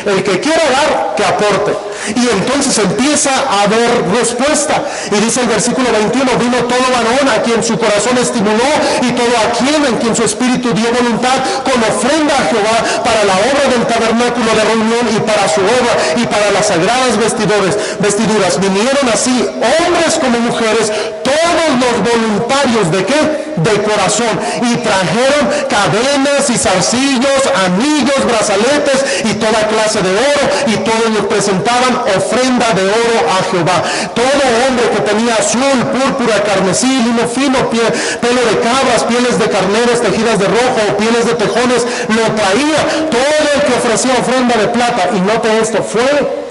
el que quiera dar, que aporte. Y entonces empieza a haber respuesta. Y dice el versículo 21: vino todo varón a quien su corazón estimuló, y todo aquel en quien su espíritu dio voluntad, con ofrenda a Jehová para la obra del tabernáculo de reunión, y para su obra, y para las sagradas vestiduras. Vinieron así hombres como mujeres, todos los voluntarios, ¿de qué? De corazón, y trajeron cadenas y zarcillos, anillos, brazaletes y toda clase de oro, y todos les presentaban ofrenda de oro a Jehová. Todo hombre que tenía azul, púrpura, carmesí, lino fino, pelo de cabras, pieles de carneros tejidas de rojo o pieles de tejones, lo traía. Todo el que ofrecía ofrenda de plata. Y note esto,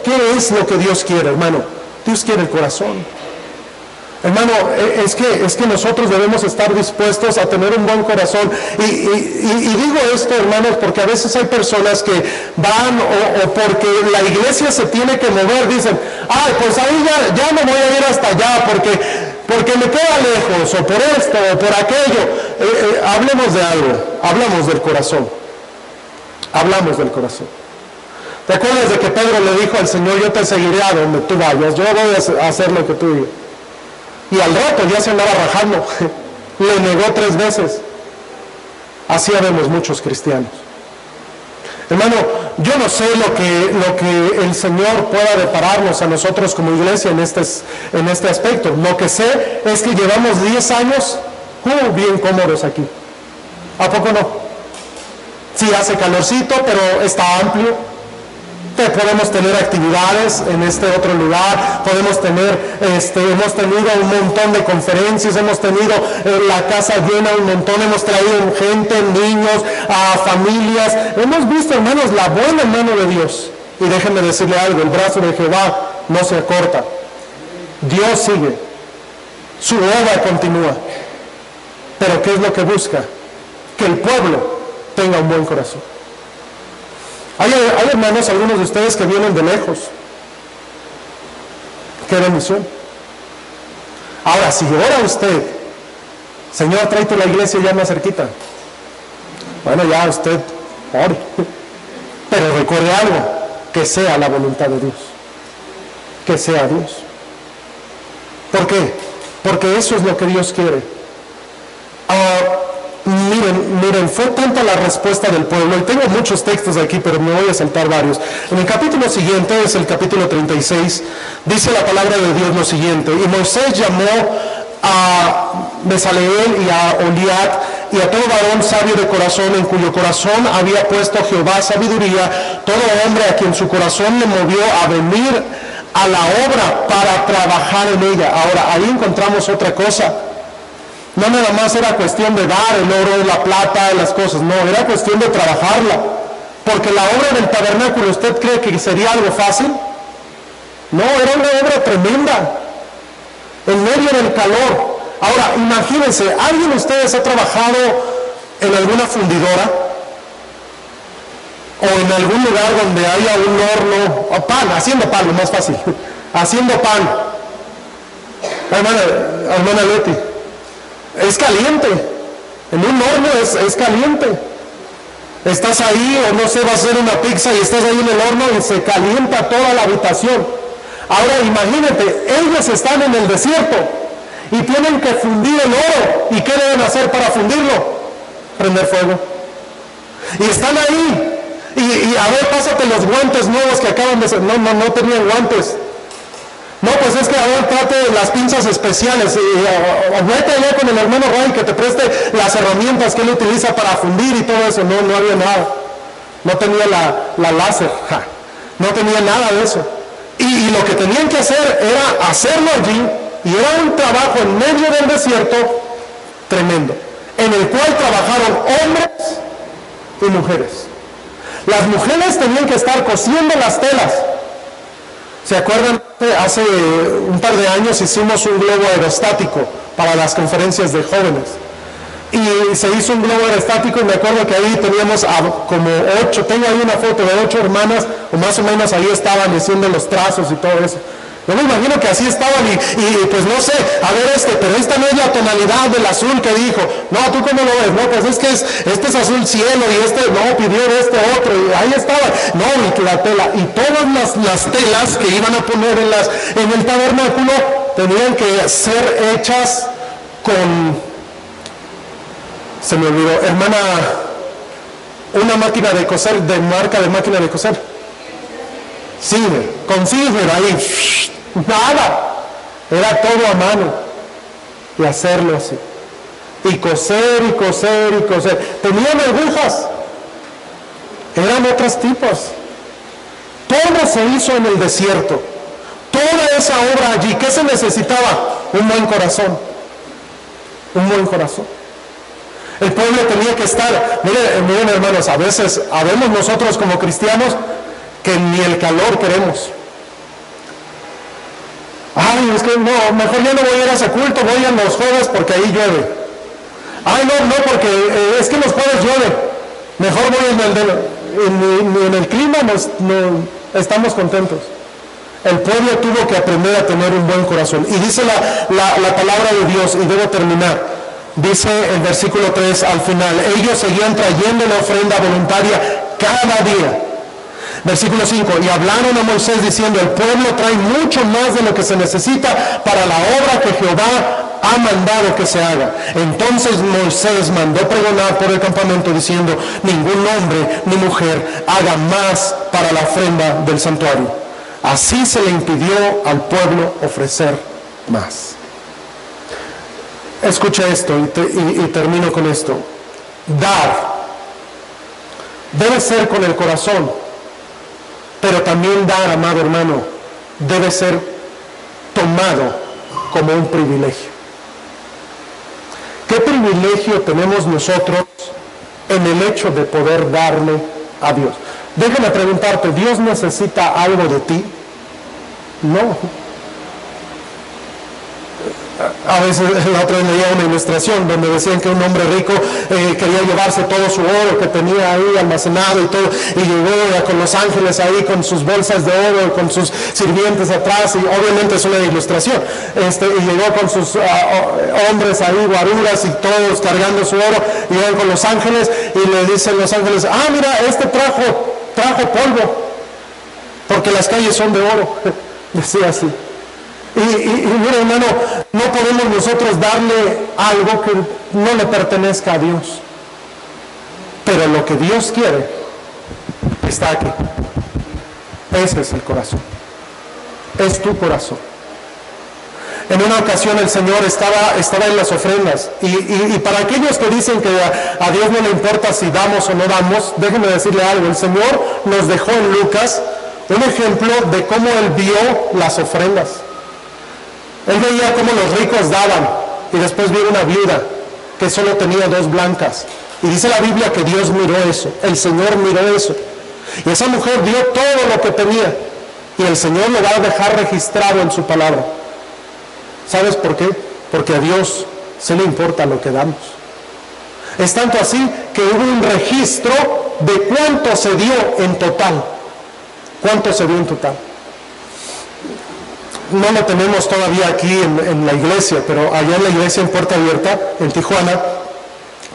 ¿qué es lo que Dios quiere, hermano? Dios quiere el corazón. Hermano, es que nosotros debemos estar dispuestos a tener un buen corazón. Y digo esto, hermanos, porque a veces hay personas que van o porque la iglesia se tiene que mover, dicen: ay, pues ahí ya no voy a ir hasta allá porque me queda lejos, o por esto, o por aquello. Hablemos de algo, hablamos del corazón. Hablamos del corazón. ¿Te acuerdas de que Pedro le dijo al Señor: yo te seguiré a donde tú vayas, yo voy a hacer lo que tú digas? Y al rato ya se andaba rajando, le negó 3 veces. Así vemos muchos cristianos. Hermano, yo no sé lo que el Señor pueda depararnos a nosotros como iglesia en este aspecto. Lo que sé es que llevamos 10 años bien cómodos aquí. ¿A poco no? Sí, hace calorcito, pero está amplio. Podemos tener actividades en este otro lugar, hemos tenido un montón de conferencias, hemos tenido la casa llena un montón, hemos traído gente, niños, familias. Hemos visto, hermanos, la buena mano de Dios. Y déjenme decirle algo: el brazo de Jehová no se acorta. Dios sigue, su obra continúa. Pero ¿qué es lo que busca? Que el pueblo tenga un buen corazón. Hay hermanos, algunos de ustedes que vienen de lejos. ¡Qué bendición! Ahora, si ora usted: Señor, tráete la iglesia ya más cerquita. Bueno, ya usted ore. Pero recuerde algo: que sea la voluntad de Dios. Que sea Dios. ¿Por qué? Porque eso es lo que Dios quiere. Miren, fue tanta la respuesta del pueblo, y tengo muchos textos aquí, pero me voy a saltar varios. En el capítulo siguiente, es el capítulo 36, dice la palabra de Dios lo siguiente: y Moisés llamó a Bezaleel y a Oliat y a todo varón sabio de corazón, en cuyo corazón había puesto Jehová sabiduría, todo hombre a quien su corazón le movió a venir a la obra para trabajar en ella. Ahora, ahí encontramos otra cosa. No nada más era cuestión de dar el oro, la plata, las cosas, no, era cuestión de trabajarla. Porque la obra del tabernáculo, ¿usted cree que sería algo fácil? No, era una obra tremenda, en medio del calor. Ahora, imagínense, ¿alguien de ustedes ha trabajado en alguna fundidora? O en algún lugar donde haya un horno, o pan, haciendo pan, lo más fácil, haciendo pan. Hermana Leti, es caliente, en un horno es caliente. Estás ahí, o no sé, vas a hacer una pizza y estás ahí en el horno y se calienta toda la habitación. Ahora imagínate, ellos están en el desierto y tienen que fundir el oro. ¿Y qué deben hacer para fundirlo? Prender fuego. Y están ahí, y Y a ver, pásate los guantes nuevos que acaban de ser. No tenían guantes. No, pues es que ahora trate las pinzas especiales. O vete allá con el hermano Ray que te preste las herramientas que él utiliza para fundir y todo eso. No había nada. No tenía la láser. No tenía nada de eso. Y lo que tenían que hacer era hacerlo allí. Y era un trabajo en medio del desierto tremendo, en el cual trabajaron hombres y mujeres. Las mujeres tenían que estar cosiendo las telas. ¿Se acuerdan? Hace un par de años hicimos un globo aerostático para las conferencias de jóvenes. Y se hizo un globo aerostático y me acuerdo que ahí teníamos como 8, tengo ahí una foto de 8 hermanas, o más o menos ahí estaban haciendo los trazos y todo eso. Yo me imagino que así estaban y pues no sé, a ver pero esta no es la tonalidad del azul que dijo. No, ¿tú cómo lo ves? No, pues es que este es azul cielo y no, pidió otro y ahí estaba. No, y la tela. Y todas las telas que iban a poner en el tabernáculo tenían que ser hechas con, se me olvidó, hermana, una máquina de coser, de marca de máquina de coser. Silver, con silver ahí. Nada, era todo a mano y hacerlo así y coser y coser y coser. Tenían agujas, eran otros tipos. Todo se hizo en el desierto, toda esa obra allí. ¿Qué se necesitaba? Un buen corazón, un buen corazón. El pueblo tenía que estar, miren hermanos, a veces habemos nosotros como cristianos que ni el calor queremos. Ay, es que no, mejor yo no voy a ir a ese culto, voy a los jueves porque ahí llueve. Ay, no, porque es que los jueves llueve. Mejor voy en el clima, no estamos contentos. El pueblo tuvo que aprender a tener un buen corazón. Y dice la palabra de Dios, y debo terminar, dice el versículo 3 al final, ellos seguían trayendo la ofrenda voluntaria cada día. Versículo 5, y hablaron a Moisés diciendo, el pueblo trae mucho más de lo que se necesita para la obra que Jehová ha mandado que se haga. Entonces Moisés mandó pregonar por el campamento diciendo, ningún hombre ni mujer haga más para la ofrenda del santuario. Así se le impidió al pueblo ofrecer más. Escucha esto y termino con esto. Dar debe ser con el corazón. Pero también dar, amado hermano, debe ser tomado como un privilegio. ¿Qué privilegio tenemos nosotros en el hecho de poder darle a Dios? Déjame preguntarte, ¿Dios necesita algo de ti? No. A veces la otra vez leía una ilustración donde decían que un hombre rico quería llevarse todo su oro que tenía ahí almacenado y todo, y llegó con los ángeles ahí con sus bolsas de oro y con sus sirvientes atrás, y obviamente es una ilustración, y llegó con sus hombres ahí, guaruras y todos cargando su oro, y llegan con los ángeles y le dicen los ángeles, mira, trajo polvo porque las calles son de oro. Decía así. Y mira, hermano, no podemos nosotros darle algo que no le pertenezca a Dios. Pero lo que Dios quiere está aquí. Ese es el corazón. Es tu corazón. En una ocasión el Señor estaba en las ofrendas. Y para aquellos que dicen que a Dios no le importa si damos o no damos, déjenme decirle algo. El Señor nos dejó en Lucas un ejemplo de cómo Él vio las ofrendas. Él veía cómo los ricos daban y después vio una viuda que solo tenía 2 blancas. Y dice la Biblia que Dios miró eso, el Señor miró eso. Y esa mujer dio todo lo que tenía y el Señor lo va a dejar registrado en su palabra. ¿Sabes por qué? Porque a Dios se le importa lo que damos. Es tanto así que hubo un registro de cuánto se dio en total. ¿Cuánto se dio en total? No lo tenemos todavía aquí en la iglesia, pero allá en la iglesia en Puerta Abierta, en Tijuana,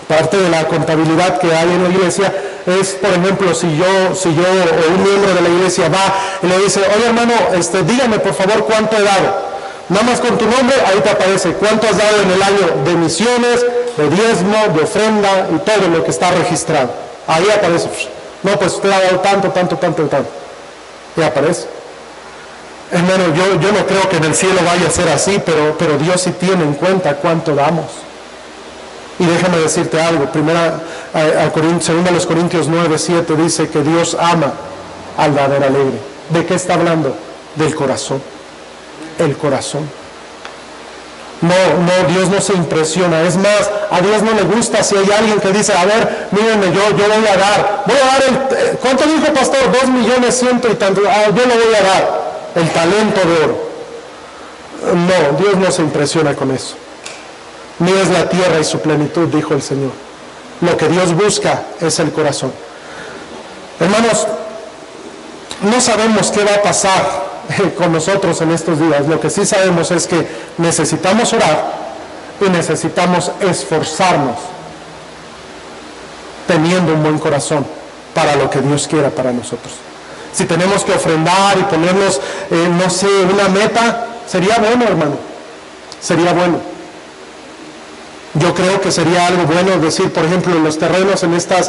parte de la contabilidad que hay en la iglesia es, por ejemplo, si yo o un miembro de la iglesia va y le dice, oye hermano, dígame por favor cuánto he dado. Nada más con tu nombre, ahí te aparece cuánto has dado en el año de misiones, de diezmo, de ofrenda y todo lo que está registrado. Ahí aparece. No, pues usted ha dado tanto. Y aparece. Hermano, yo no creo que en el cielo vaya a ser así, pero Dios sí tiene en cuenta cuánto damos. Y déjame decirte algo, segunda los Corintios 9:7 dice que Dios ama al dador alegre. ¿De qué está hablando? Del corazón. El corazón. No, Dios no se impresiona. Es más, a Dios no le gusta si hay alguien que dice, a ver, mírenme, yo voy a dar ¿cuánto dijo pastor? 2.100.000 y tanto, yo lo voy a dar, el talento de oro. No, Dios no se impresiona con eso. Ni es la tierra y su plenitud, dijo el Señor. Lo que Dios busca es el corazón. Hermanos, no sabemos qué va a pasar con nosotros en estos días. Lo que sí sabemos es que necesitamos orar y necesitamos esforzarnos teniendo un buen corazón para lo que Dios quiera para nosotros. Si tenemos que ofrendar y ponernos, una meta, sería bueno, hermano, sería bueno. Yo creo que sería algo bueno decir, por ejemplo, en los terrenos, en esta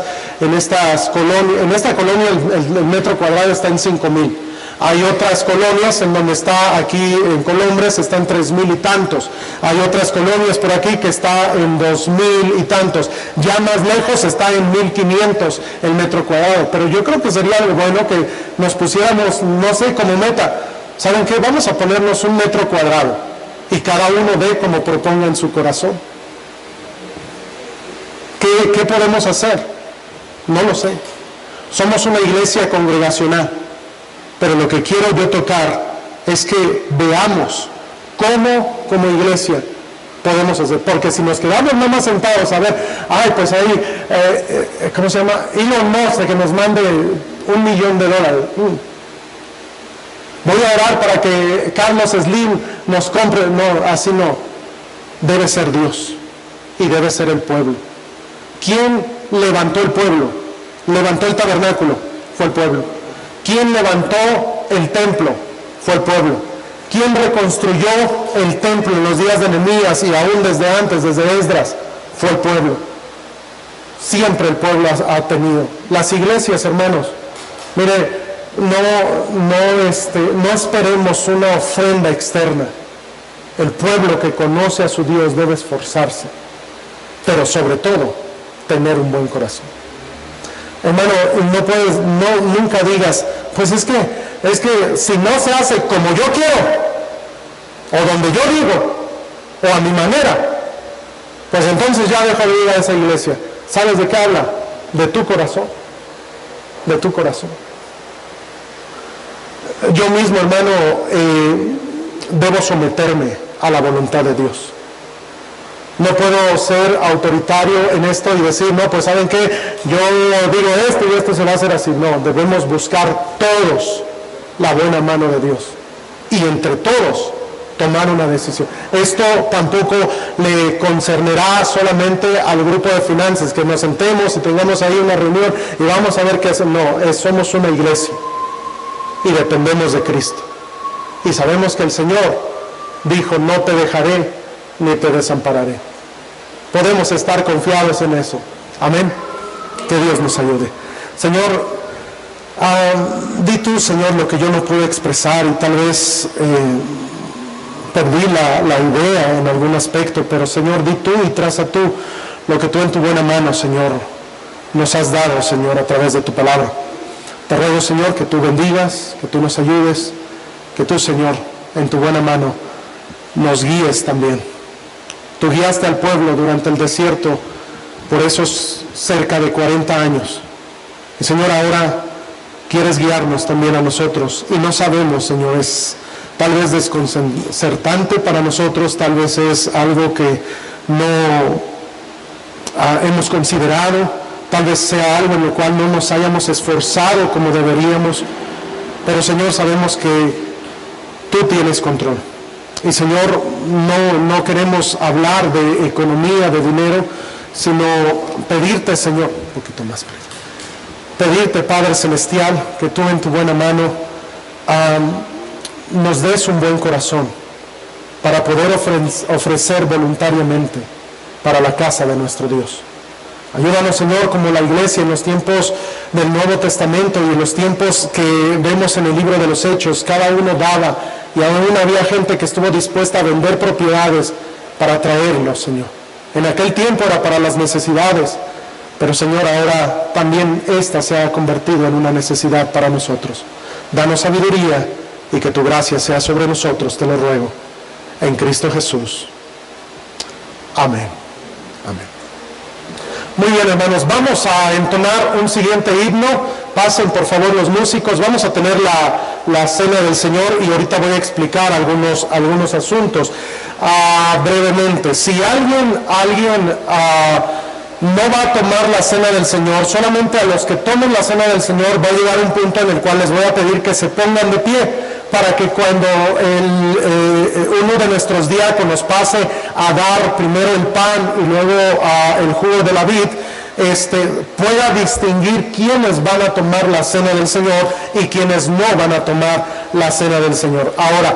colonia el metro cuadrado está en 5,000. Hay otras colonias en donde está aquí en Colombres, está en 3,000 y tantos. Hay otras colonias por aquí que está en 2,000 y tantos. Ya más lejos está en 1,500 el metro cuadrado. Pero yo creo que sería algo bueno que nos pusiéramos, como meta. ¿Saben qué? Vamos a ponernos 1 metro cuadrado y cada uno dé como proponga en su corazón. ¿Qué podemos hacer? No lo sé. Somos una iglesia congregacional, pero lo que quiero yo tocar es que veamos cómo como iglesia podemos hacer. Porque si nos quedamos nada más sentados a ver, pues ahí, ¿cómo se llama? Elon Musk, que nos mande $1,000,000. Voy a orar para que Carlos Slim nos compre. No, así no. Debe ser Dios y debe ser el pueblo. ¿Quién levantó el pueblo? Levantó el tabernáculo, fue el pueblo. ¿Quién levantó el templo? Fue el pueblo. ¿Quién reconstruyó el templo en los días de Nehemías y aún desde antes, desde Esdras? Fue el pueblo. Siempre el pueblo ha tenido. Las iglesias, hermanos, mire, no esperemos una ofrenda externa. El pueblo que conoce a su Dios debe esforzarse, pero sobre todo tener un buen corazón. Hermano, nunca digas, pues es que si no se hace como yo quiero, o donde yo digo, o a mi manera, pues entonces ya dejo de ir a esa iglesia. ¿Sabes de qué habla? De tu corazón. De tu corazón. Yo mismo, hermano, debo someterme a la voluntad de Dios. No puedo ser autoritario en esto y decir, no, pues ¿saben qué? Yo digo esto y esto se va a hacer así. No, debemos buscar todos la buena mano de Dios. Y entre todos tomar una decisión. Esto tampoco le concernirá solamente al grupo de finanzas, que nos sentemos y tengamos ahí una reunión y vamos a ver qué hacen. No, somos una iglesia y dependemos de Cristo. Y sabemos que el Señor dijo, no te dejaré ni te desampararé. Podemos estar confiados en eso. Amén. Que Dios nos ayude. Señor, di tú, Señor, lo que yo no pude expresar y tal vez perdí la idea en algún aspecto, pero Señor, di tú y traza tú lo que tú en tu buena mano, Señor, nos has dado, Señor, a través de tu palabra. Te ruego, Señor, que tú bendigas, que tú nos ayudes, que tú, Señor, en tu buena mano nos guíes también. Tú guiaste al pueblo durante el desierto por esos cerca de 40 años. Y Señor, ahora quieres guiarnos también a nosotros. Y no sabemos, Señor, es tal vez desconcertante para nosotros, tal vez es algo que no hemos considerado, tal vez sea algo en lo cual no nos hayamos esforzado como deberíamos. Pero Señor, sabemos que tú tienes control. Y Señor, no queremos hablar de economía, de dinero, sino pedirte, Señor, un poquito más, pedirte, Padre Celestial, que tú en tu buena mano nos des un buen corazón para poder ofrecer voluntariamente para la casa de nuestro Dios. Ayúdanos, Señor, como la iglesia en los tiempos del Nuevo Testamento y en los tiempos que vemos en el libro de los Hechos, cada uno daba, y aún había gente que estuvo dispuesta a vender propiedades para traerlos, Señor. En aquel tiempo era para las necesidades, pero Señor, ahora también esta se ha convertido en una necesidad para nosotros. Danos sabiduría y que tu gracia sea sobre nosotros, te lo ruego, en Cristo Jesús. Amén. Amén. Muy bien, hermanos, vamos a entonar un siguiente himno. Pasen por favor los músicos. Vamos a tener la cena del Señor y ahorita voy a explicar algunos asuntos brevemente. Si alguien no va a tomar la cena del Señor, solamente a los que tomen la cena del Señor va a llegar un punto en el cual les voy a pedir que se pongan de pie, para que cuando uno de nuestros diáconos pase a dar primero el pan y luego el jugo de la vid, pueda distinguir quiénes van a tomar la cena del Señor y quiénes no van a tomar la cena del Señor. Ahora,